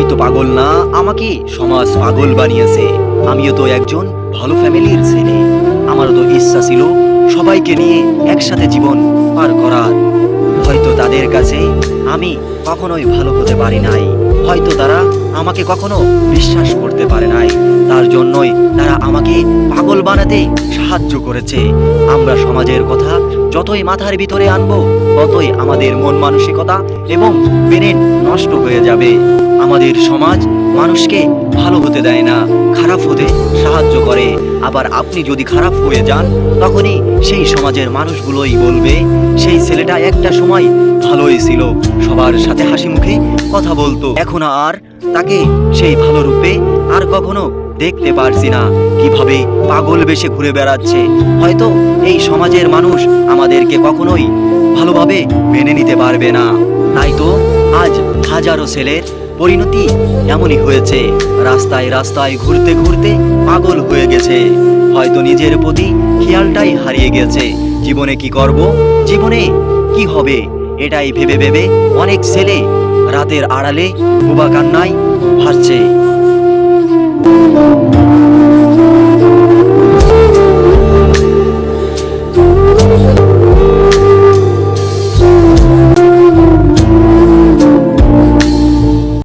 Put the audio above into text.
তো পাগল না, আমাকে সমাজ পাগল বানিয়েছে। আমিও তো একজন ভালো ফ্যামিলির ছেলে। আমারও তো ইচ্ছা ছিল সবাইকে নিয়ে একসাথে জীবন পার করার। হয়তো তাদের কাছে আমি কখনোই ভালো হতে পারি নাই, হয়তো তারা আমাকে কখনো বিশ্বাস করতে পারে নাই। তার জন্যই তারা আমাকে পাগল বানাতে সাহায্য করেছে। আমরা সমাজের কথা যতই মাথার ভিতরে আনবো, ততই আমাদের মন মানসিকতা এবং ব্রেন নষ্ট হয়ে যাবে। আমাদের সমাজ মানুষকে ভালো হতে দেয় না, খারাপ হতে সাহায্য করে। আবার আপনি যদি খারাপ হয়ে যান, তখনই সেই সমাজের মানুষগুলোই বলবে সেই ছেলেটা একটা সময় ভালোই ছিল, সবার সাথে হাসি মুখে কথা বলতো, এখন আর তাকে সেই ভালো রূপে আর কখনো দেখতে পারছি না। কিভাবে পাগল বেশে ঘুরে বেড়াচ্ছে। হয়তো এই সমাজের মানুষ আমাদেরকে কখনোই ভালোভাবে মেনে নিতে পারবে না। তাই তো আজ হাজারো ছেলের পরিণতি এমনই হয়েছে, রাস্তায় রাস্তায় ঘুরতে ঘুরতে পাগল হয়ে গেছে। হয়তো নিজের প্রতি খেয়ালটাই হারিয়ে গেছে। জীবনে কি করব, জীবনে কি হবে, এটাই ভেবে ভেবে অনেক ছেলে রাতের আড়ালে বোবা কান্নায় ভাসছে।